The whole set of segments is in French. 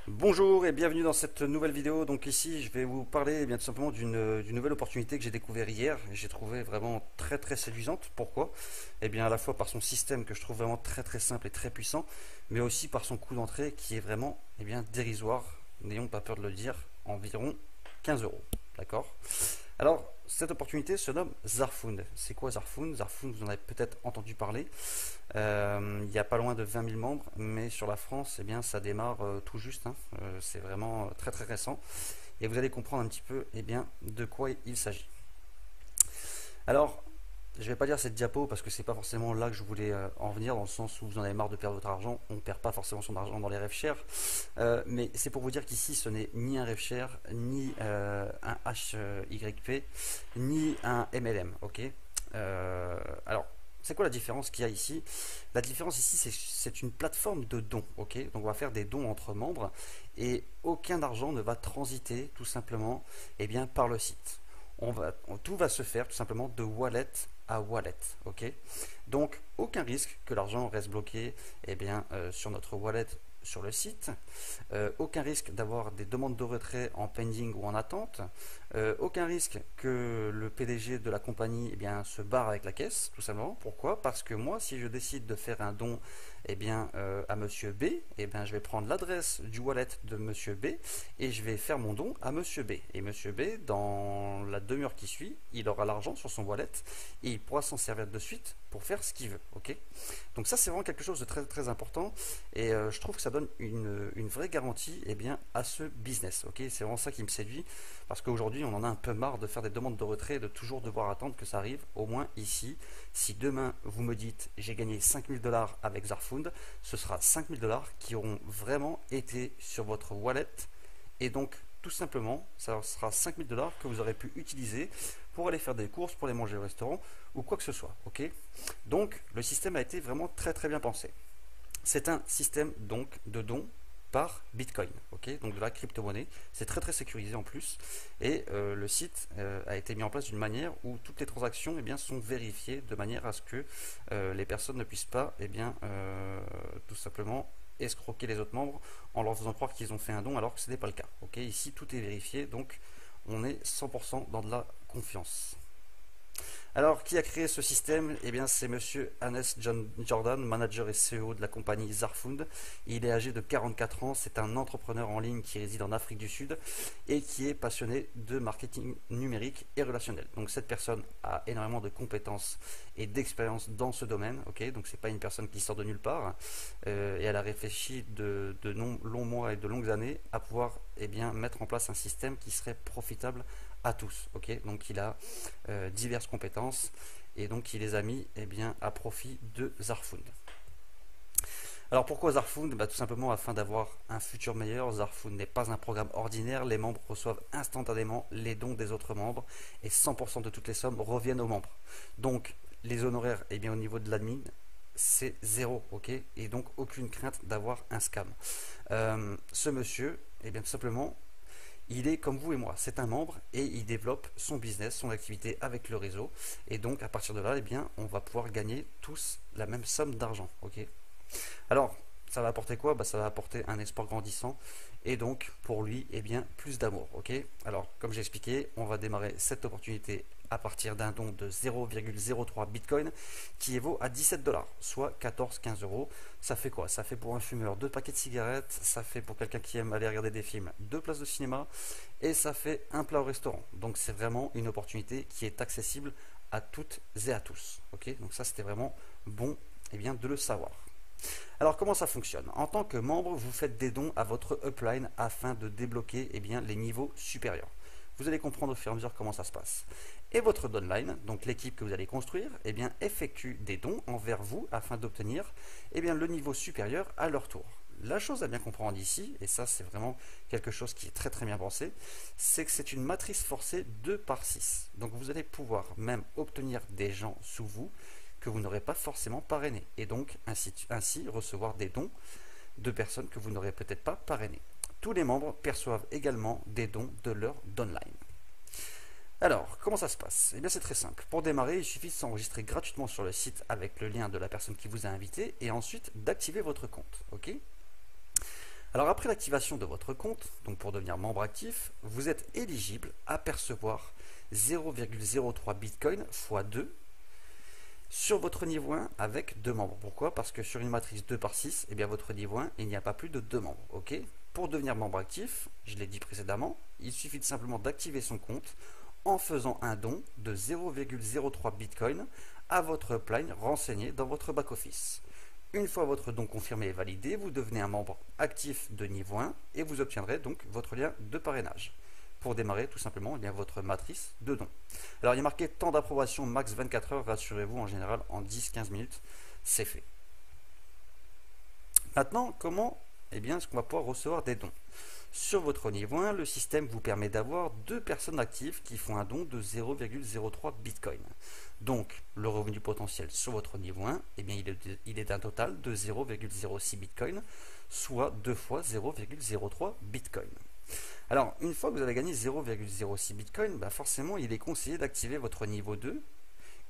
Bonjour et bienvenue dans cette nouvelle vidéo. Donc ici je vais vous parler tout simplement d'une nouvelle opportunité que j'ai découvert hier et j'ai trouvé vraiment très séduisante. Pourquoi? Eh bien à la fois par son système que je trouve vraiment très simple et très puissant, mais aussi par son coût d'entrée qui est vraiment dérisoire, n'ayons pas peur de le dire, environ 15 euros. D'accord? Alors, cette opportunité se nomme Zarfund. C'est quoi Zarfund? Zarfund, vous en avez peut-être entendu parler. Il n'y a pas loin de 20 000 membres, mais sur la France, ça démarre tout juste, hein. C'est vraiment très récent. Et vous allez comprendre un petit peu de quoi il s'agit. Alors, je ne vais pas dire cette diapo parce que c'est pas forcément là que je voulais en venir, dans le sens où vous en avez marre de perdre votre argent. On ne perd pas forcément son argent dans les rêves chers. Mais c'est pour vous dire qu'ici, ce n'est ni un rêve cher, ni un HYP, ni un MLM. Ok. Alors, c'est quoi la différence qu'il y a ici? La différence ici, c'est une plateforme de dons. Ok. Donc, on va faire des dons entre membres et aucun argent ne va transiter tout simplement par le site. Tout va se faire tout simplement de wallet à wallet. Ok. Donc aucun risque que l'argent reste bloqué sur notre wallet sur le site. Aucun risque d'avoir des demandes de retrait en pending ou en attente. Aucun risque que le PDG de la compagnie se barre avec la caisse, tout simplement. Pourquoi? Parce que moi, si je décide de faire un don à Monsieur B, je vais prendre l'adresse du wallet de Monsieur B et je vais faire mon don à Monsieur B. Et Monsieur B, dans la demi-heure qui suit, il aura l'argent sur son wallet et il pourra s'en servir de suite pour faire ce qu'il veut. Ok. Donc ça, c'est vraiment quelque chose de très important et je trouve que ça donne une vraie garantie à ce business. Ok. C'est vraiment ça qui me séduit parce qu'aujourd'hui, on en a un peu marre de faire des demandes de retrait et de toujours devoir attendre que ça arrive. Au moins ici, si demain vous me dites j'ai gagné 5000 $ avec Zarfund, ce sera 5000 $ qui auront vraiment été sur votre wallet et donc tout simplement ça sera 5000 $ que vous aurez pu utiliser pour aller faire des courses, pour aller manger au restaurant ou quoi que ce soit. Ok. Donc le système a été vraiment très bien pensé. C'est un système donc de dons par Bitcoin, ok, donc de la crypto-monnaie. C'est très sécurisé en plus. Et le site a été mis en place d'une manière où toutes les transactions sont vérifiées de manière à ce que les personnes ne puissent pas tout simplement escroquer les autres membres en leur faisant croire qu'ils ont fait un don alors que ce n'est pas le cas. Ok, ici tout est vérifié, donc on est 100% dans de la confiance. Alors, qui a créé ce système? C'est monsieur Hannes John Jordan, manager et CEO de la compagnie Zarfund. Il est âgé de 44 ans, c'est un entrepreneur en ligne qui réside en Afrique du Sud et qui est passionné de marketing numérique et relationnel. Donc cette personne a énormément de compétences et d'expérience dans ce domaine. Ok, donc c'est pas une personne qui sort de nulle part et elle a réfléchi de longs mois et de longues années à pouvoir mettre en place un système qui serait profitable à tous. Ok, donc il a diverses compétences et donc il les a mis à profit de Zarfund. Alors pourquoi Zarfund? Tout simplement afin d'avoir un futur meilleur. Zarfund n'est pas un programme ordinaire, les membres reçoivent instantanément les dons des autres membres et 100% de toutes les sommes reviennent aux membres. Donc les honoraires au niveau de l'admin c'est zéro, ok, et donc aucune crainte d'avoir un scam. Ce monsieur, tout simplement, il est comme vous et moi, c'est un membre et il développe son business, son activité avec le réseau. Et donc à partir de là, on va pouvoir gagner tous la même somme d'argent. Ok. Alors, ça va apporter quoi? Ça va apporter un espoir grandissant et donc pour lui, plus d'amour. Ok. Alors, comme j'ai expliqué, on va démarrer cette opportunité à partir d'un don de 0,03 Bitcoin qui évaut à 17 $, soit 14-15 euros. Ça fait quoi? Ça fait pour un fumeur 2 paquets de cigarettes, ça fait pour quelqu'un qui aime aller regarder des films 2 places de cinéma et ça fait un plat au restaurant. Donc c'est vraiment une opportunité qui est accessible à toutes et à tous. Ok, donc ça c'était vraiment bon de le savoir. Alors comment ça fonctionne? En tant que membre, vous faites des dons à votre upline afin de débloquer les niveaux supérieurs. Vous allez comprendre au fur et à mesure comment ça se passe. Et votre downline, donc l'équipe que vous allez construire, effectue des dons envers vous afin d'obtenir le niveau supérieur à leur tour. La chose à bien comprendre ici, et ça c'est vraiment quelque chose qui est très bien pensé, c'est que c'est une matrice forcée 2 par 6. Donc vous allez pouvoir même obtenir des gens sous vous que vous n'aurez pas forcément parrainés et donc ainsi recevoir des dons de personnes que vous n'aurez peut-être pas parrainées. Tous les membres perçoivent également des dons de leur downline. Alors, comment ça se passe? C'est très simple. Pour démarrer, il suffit de s'enregistrer gratuitement sur le site avec le lien de la personne qui vous a invité et ensuite d'activer votre compte. Ok. Alors après l'activation de votre compte, donc pour devenir membre actif, vous êtes éligible à percevoir 0,03 Bitcoin x 2 sur votre niveau 1 avec 2 membres. Pourquoi? Parce que sur une matrice 2 par 6, eh bien votre niveau 1, il n'y a pas plus de 2 membres. Ok? Pour devenir membre actif, je l'ai dit précédemment, il suffit simplement d'activer son compte en faisant un don de 0,03 Bitcoin à votre upline renseigné dans votre back-office. Une fois votre don confirmé et validé, vous devenez un membre actif de niveau 1 et vous obtiendrez donc votre lien de parrainage. Pour démarrer tout simplement votre matrice de dons. Alors il est marqué temps d'approbation max 24 heures, rassurez-vous en général en 10-15 minutes, c'est fait. Maintenant, comment est-ce qu'on va pouvoir recevoir des dons? Sur votre niveau 1, le système vous permet d'avoir 2 personnes actives qui font un don de 0,03 Bitcoin. Donc, le revenu potentiel sur votre niveau 1, il est d'un total de 0,06 Bitcoin, soit 2 fois 0,03 Bitcoin. Alors, une fois que vous avez gagné 0,06 Bitcoin, forcément, il est conseillé d'activer votre niveau 2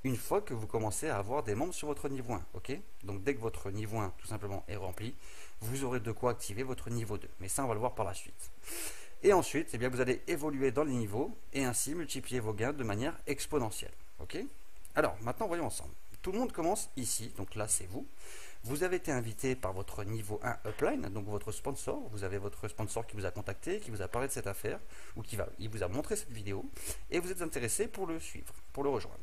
une fois que vous commencez à avoir des membres sur votre niveau 1. Ok? Donc, dès que votre niveau 1, tout simplement, est rempli, vous aurez de quoi activer votre niveau 2. Mais ça, on va le voir par la suite. Et ensuite, vous allez évoluer dans les niveaux et ainsi multiplier vos gains de manière exponentielle. Ok? Alors, maintenant, voyons ensemble. Tout le monde commence ici, donc là, c'est vous. Vous avez été invité par votre niveau 1 upline, donc votre sponsor. Vous avez votre sponsor qui vous a contacté, qui vous a parlé de cette affaire, ou il vous a montré cette vidéo, et vous êtes intéressé pour le suivre, pour le rejoindre.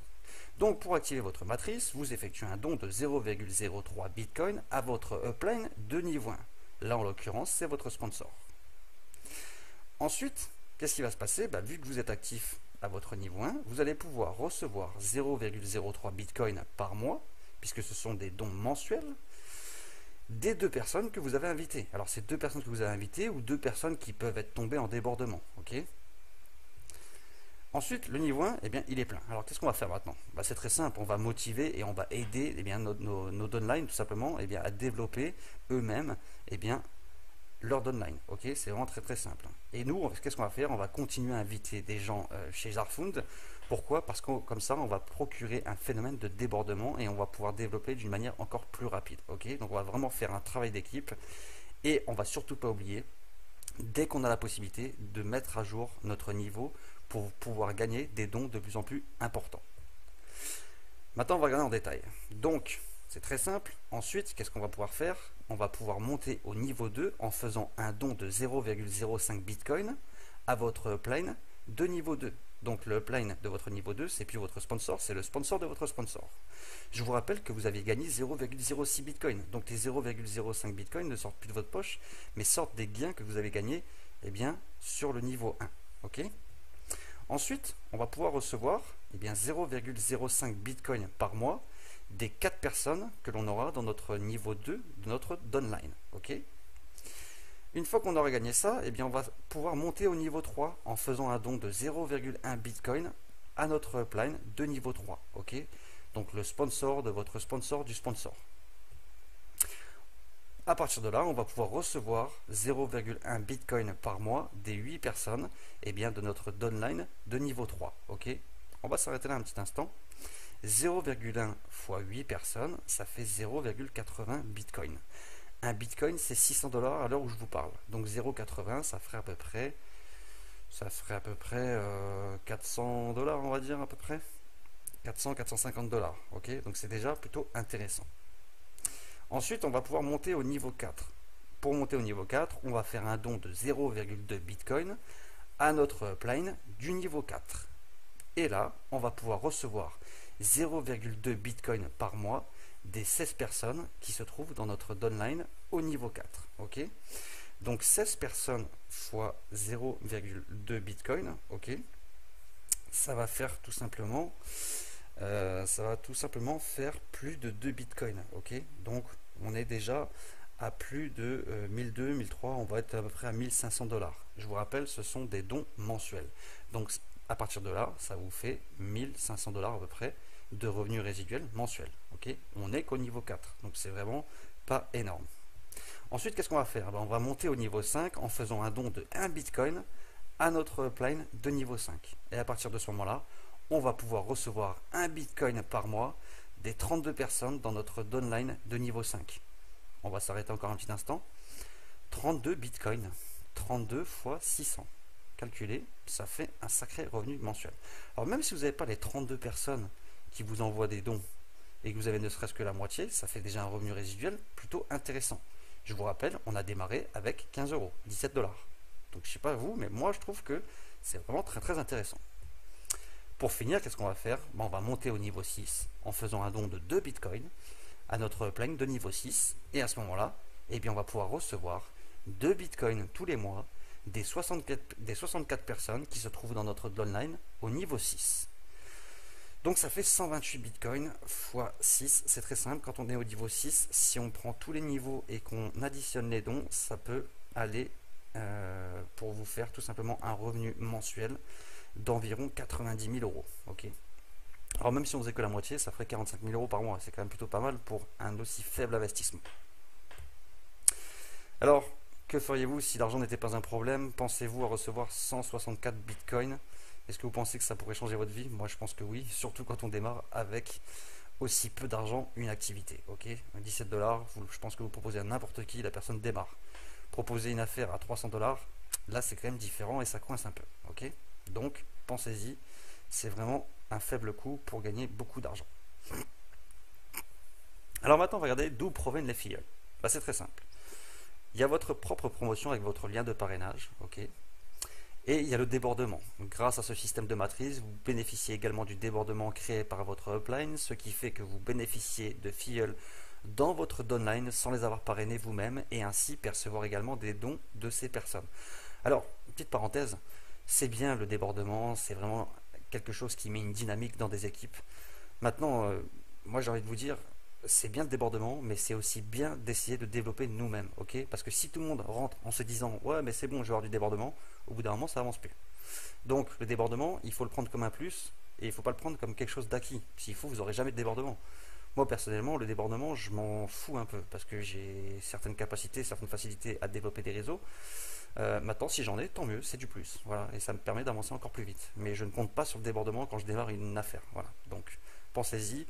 Donc, pour activer votre matrice, vous effectuez un don de 0,03 Bitcoin à votre upline de niveau 1. Là, en l'occurrence, c'est votre sponsor. Ensuite, qu'est-ce qui va se passer? Vu que vous êtes actif à votre niveau 1, vous allez pouvoir recevoir 0,03 Bitcoin par mois, puisque ce sont des dons mensuels, des 2 personnes que vous avez invitées. Alors, c'est 2 personnes que vous avez invitées ou 2 personnes qui peuvent être tombées en débordement. Ok? Ensuite, le niveau 1, il est plein. Alors, qu'est-ce qu'on va faire maintenant? C'est très simple, on va motiver et on va aider nos downlines tout simplement à développer eux-mêmes leur downline. Ok, c'est vraiment très très simple. Et nous, qu'est-ce qu'on va faire? On va continuer à inviter des gens chez Zarfund. Pourquoi? Parce que comme ça, on va procurer un phénomène de débordement et on va pouvoir développer d'une manière encore plus rapide. Ok, donc on va vraiment faire un travail d'équipe et on va surtout pas oublier, dès qu'on a la possibilité, de mettre à jour notre niveau pour pouvoir gagner des dons de plus en plus importants. Maintenant, on va regarder en détail. Donc, c'est très simple. Ensuite, qu'est-ce qu'on va pouvoir faire? On va pouvoir monter au niveau 2 en faisant un don de 0,05 Bitcoin à votre upline de niveau 2. Donc, le upline de votre niveau 2, c'est plus votre sponsor, c'est le sponsor de votre sponsor. Je vous rappelle que vous avez gagné 0,06 Bitcoin. Donc, les 0,05 Bitcoin ne sortent plus de votre poche, mais sortent des gains que vous avez gagnés sur le niveau 1. Ok? Ensuite, on va pouvoir recevoir 0,05 Bitcoin par mois des 4 personnes que l'on aura dans notre niveau 2 de notre downline. Ok? Une fois qu'on aura gagné ça, on va pouvoir monter au niveau 3 en faisant un don de 0,1 Bitcoin à notre upline de niveau 3. Ok? Donc le sponsor de votre sponsor du sponsor. À partir de là, on va pouvoir recevoir 0,1 Bitcoin par mois des 8 personnes de notre downline de niveau 3. Ok? On va s'arrêter là un petit instant. 0,1 fois 8 personnes, ça fait 0,80 Bitcoin. Un Bitcoin, c'est 600 $ à l'heure où je vous parle. Donc 0,80, ça ferait à peu près 400 $, on va dire à peu près. 400-450 $. Ok? Donc c'est déjà plutôt intéressant. Ensuite, on va pouvoir monter au niveau 4. Pour monter au niveau 4, on va faire un don de 0,2 Bitcoin à notre upline du niveau 4. Et là, on va pouvoir recevoir 0,2 Bitcoin par mois des 16 personnes qui se trouvent dans notre downline au niveau 4. Ok? Donc 16 personnes fois 0,2 Bitcoin. Ok? Ça va faire tout simplement faire plus de 2 Bitcoins. Ok? Donc on est déjà à plus de 1200, 1300, on va être à peu près à 1500 $. Je vous rappelle, ce sont des dons mensuels. Donc à partir de là, ça vous fait 1500 $ à peu près de revenus résiduels mensuels. Ok? On n'est qu'au niveau 4, donc c'est vraiment pas énorme. Ensuite, qu'est-ce qu'on va faire? On va monter au niveau 5 en faisant un don de 1 Bitcoin à notre upline de niveau 5. Et à partir de ce moment-là, on va pouvoir recevoir 1 Bitcoin par mois des 32 personnes dans notre downline de niveau 5. On va s'arrêter encore un petit instant. 32 bitcoins, 32 fois 600. Calculé, ça fait un sacré revenu mensuel. Alors même si vous n'avez pas les 32 personnes qui vous envoient des dons et que vous avez ne serait-ce que la moitié, ça fait déjà un revenu résiduel plutôt intéressant. Je vous rappelle, on a démarré avec 15 euros, 17 dollars. Donc je sais pas vous, mais moi je trouve que c'est vraiment très très intéressant. Pour finir, qu'est-ce qu'on va faire? On va monter au niveau 6 en faisant un don de 2 bitcoins à notre plane de niveau 6. Et à ce moment-là, eh bien, on va pouvoir recevoir 2 bitcoins tous les mois des 64 personnes qui se trouvent dans notre downline au niveau 6. Donc ça fait 128 bitcoins fois 6, c'est très simple. Quand on est au niveau 6, si on prend tous les niveaux et qu'on additionne les dons, ça peut aller pour vous faire tout simplement un revenu mensuel d'environ 90 000 euros. Ok. Alors même si on faisait que la moitié, ça ferait 45 000 euros par mois. C'est quand même plutôt pas mal pour un aussi faible investissement. Alors, que feriez-vous si l'argent n'était pas un problème? Pensez-vous à recevoir 164 bitcoins? Est-ce que vous pensez que ça pourrait changer votre vie? Moi je pense que oui, surtout quand on démarre avec aussi peu d'argent une activité. Ok, 17 dollars, je pense que vous proposez à n'importe qui, la personne démarre. Proposer une affaire à 300 dollars, là c'est quand même différent et ça coince un peu. Ok, donc pensez-y, c'est vraiment un faible coût pour gagner beaucoup d'argent. Alors maintenant on va regarder d'où proviennent les filleuls. Bah, c'est très simple. Il y a votre propre promotion avec votre lien de parrainage. Ok. Et il y a le débordement. Grâce à ce système de matrice, vous bénéficiez également du débordement créé par votre upline, ce qui fait que vous bénéficiez de filleuls dans votre downline sans les avoir parrainés vous-même et ainsi percevoir également des dons de ces personnes. Alors, petite parenthèse, c'est bien le débordement, c'est vraiment quelque chose qui met une dynamique dans des équipes. Maintenant, moi j'ai envie de vous dire, c'est bien le débordement, mais c'est aussi bien d'essayer de développer nous-mêmes, ok? Parce que si tout le monde rentre en se disant ouais mais c'est bon, je vais avoir du débordement, au bout d'un moment ça avance plus. Donc le débordement, il faut le prendre comme un plus et il ne faut pas le prendre comme quelque chose d'acquis. S'il faut, vous n'aurez jamais de débordement. Moi personnellement, le débordement, je m'en fous un peu parce que j'ai certaines capacités, certaines facilités à développer des réseaux. Maintenant, si j'en ai, tant mieux, c'est du plus. Voilà, et ça me permet d'avancer encore plus vite. Mais je ne compte pas sur le débordement quand je démarre une affaire. Voilà, donc pensez-y.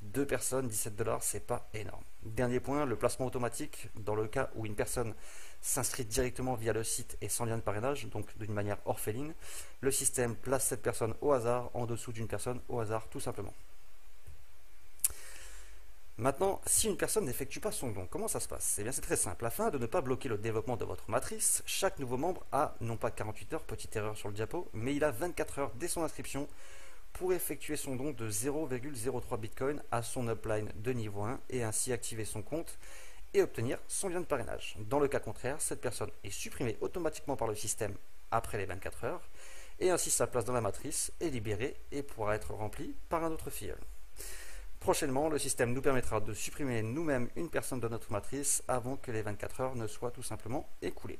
2 personnes, 17 dollars, c'est pas énorme. Dernier point, le placement automatique, dans le cas où une personne s'inscrit directement via le site et sans lien de parrainage, donc d'une manière orpheline, le système place cette personne au hasard en dessous d'une personne au hasard, tout simplement. Maintenant, si une personne n'effectue pas son don, comment ça se passe? Eh bien, c'est très simple. Afin de ne pas bloquer le développement de votre matrice, chaque nouveau membre a non pas 48 heures, petite erreur sur le diapo, mais il a 24 heures dès son inscription pour effectuer son don de 0,03 bitcoin à son upline de niveau 1 et ainsi activer son compte et obtenir son lien de parrainage. Dans le cas contraire, cette personne est supprimée automatiquement par le système après les 24 heures et ainsi sa place dans la matrice est libérée et pourra être remplie par un autre filleul. Prochainement, le système nous permettra de supprimer nous-mêmes une personne de notre matrice avant que les 24 heures ne soient tout simplement écoulées.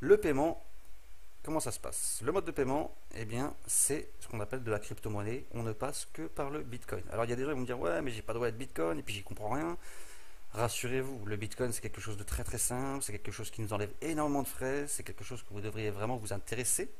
Le paiement, comment ça se passe? Le mode de paiement, eh bien, c'est ce qu'on appelle de la crypto-monnaie. On ne passe que par le Bitcoin. Alors, il y a des gens qui vont me dire, ouais, mais j'ai pas de wallet Bitcoin et puis j'y comprends rien. Rassurez-vous, le Bitcoin, c'est quelque chose de très très simple. C'est quelque chose qui nous enlève énormément de frais. C'est quelque chose que vous devriez vraiment vous intéresser.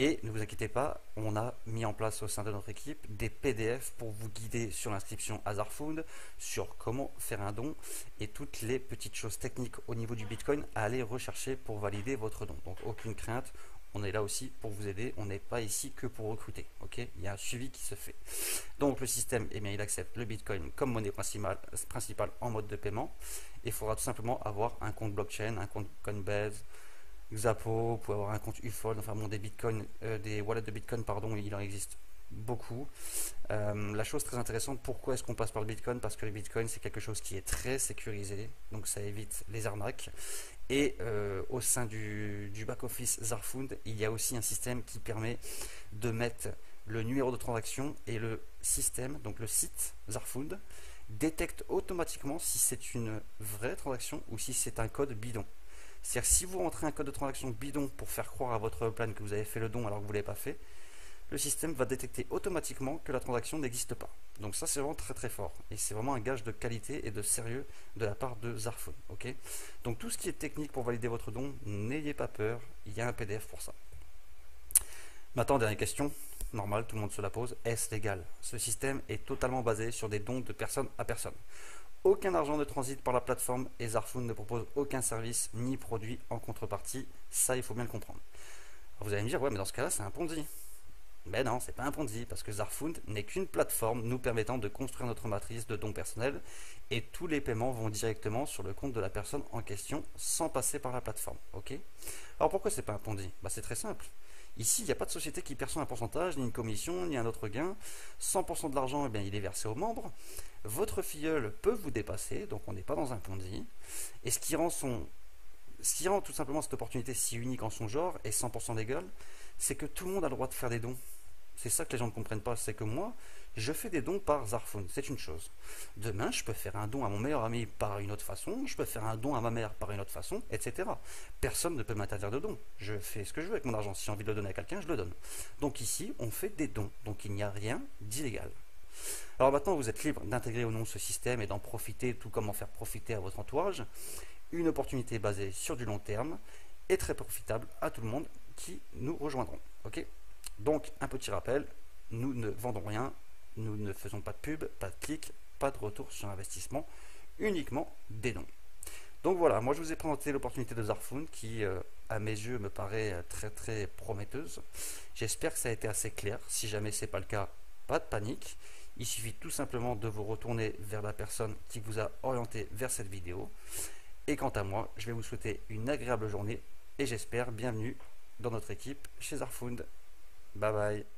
Et ne vous inquiétez pas, on a mis en place au sein de notre équipe des PDF pour vous guider sur l'inscription Hazardfound, sur comment faire un don et toutes les petites choses techniques au niveau du Bitcoin à aller rechercher pour valider votre don. Donc aucune crainte, on est là aussi pour vous aider, on n'est pas ici que pour recruter. Ok, il y a un suivi qui se fait. Donc le système, eh bien, il accepte le Bitcoin comme monnaie principale en mode de paiement. Il faudra tout simplement avoir un compte blockchain, un compte Coinbase, Xapo, vous pouvez avoir un compte Ufold, enfin bon, des wallets de Bitcoin, pardon, il en existe beaucoup. La chose très intéressante, pourquoi est-ce qu'on passe par le Bitcoin? Parce que le Bitcoin, c'est quelque chose qui est très sécurisé, donc ça évite les arnaques. Et au sein du back-office Hazardfound, il y a aussi un système qui permet de mettre le numéro de transaction et le système, donc le site Hazardfound, détecte automatiquement si c'est une vraie transaction ou si c'est un code bidon. C'est-à-dire si vous rentrez un code de transaction bidon pour faire croire à votre plan que vous avez fait le don alors que vous ne l'avez pas fait, le système va détecter automatiquement que la transaction n'existe pas. Donc ça c'est vraiment très très fort et c'est vraiment un gage de qualité et de sérieux de la part de Hazardfound. Okay, donc tout ce qui est technique pour valider votre don, n'ayez pas peur, il y a un PDF pour ça. Maintenant, dernière question, normale, tout le monde se la pose, est-ce légal? Ce système est totalement basé sur des dons de personne à personne. Aucun argent ne transite par la plateforme et Zarfund ne propose aucun service ni produit en contrepartie. Ça, il faut bien le comprendre. Alors vous allez me dire, ouais, mais dans ce cas-là, c'est un Ponzi. Mais non, c'est pas un Ponzi, parce que Zarfund n'est qu'une plateforme nous permettant de construire notre matrice de dons personnels et tous les paiements vont directement sur le compte de la personne en question sans passer par la plateforme. Ok. Alors pourquoi c'est pas un Ponzi? Bah, c'est très simple. Ici, il n'y a pas de société qui perçoit un pourcentage, ni une commission, ni un autre gain. 100% de l'argent, eh bien, il est versé aux membres. Votre filleul peut vous dépasser, donc on n'est pas dans un Ponzi. Et ce qui rend tout simplement cette opportunité si unique en son genre et 100% légale, c'est que tout le monde a le droit de faire des dons. C'est ça que les gens ne comprennent pas, c'est que moi, je fais des dons par Zarfund, c'est une chose. Demain, je peux faire un don à mon meilleur ami par une autre façon, je peux faire un don à ma mère par une autre façon, etc. Personne ne peut m'interdire de don. Je fais ce que je veux avec mon argent. Si j'ai envie de le donner à quelqu'un, je le donne. Donc ici, on fait des dons. Donc il n'y a rien d'illégal. Alors maintenant, vous êtes libre d'intégrer ou non ce système et d'en profiter, tout comme en faire profiter à votre entourage. Une opportunité basée sur du long terme et très profitable à tout le monde qui nous rejoindront. Ok. Donc, un petit rappel, nous ne vendons rien, nous ne faisons pas de pub, pas de clic, pas de retour sur investissement, uniquement des dons. Donc voilà, moi je vous ai présenté l'opportunité de Zarfund qui, à mes yeux, me paraît très très prometteuse. J'espère que ça a été assez clair. Si jamais ce n'est pas le cas, pas de panique. Il suffit tout simplement de vous retourner vers la personne qui vous a orienté vers cette vidéo. Et quant à moi, je vais vous souhaiter une agréable journée et j'espère bienvenue dans notre équipe chez Zarfund. Bye bye.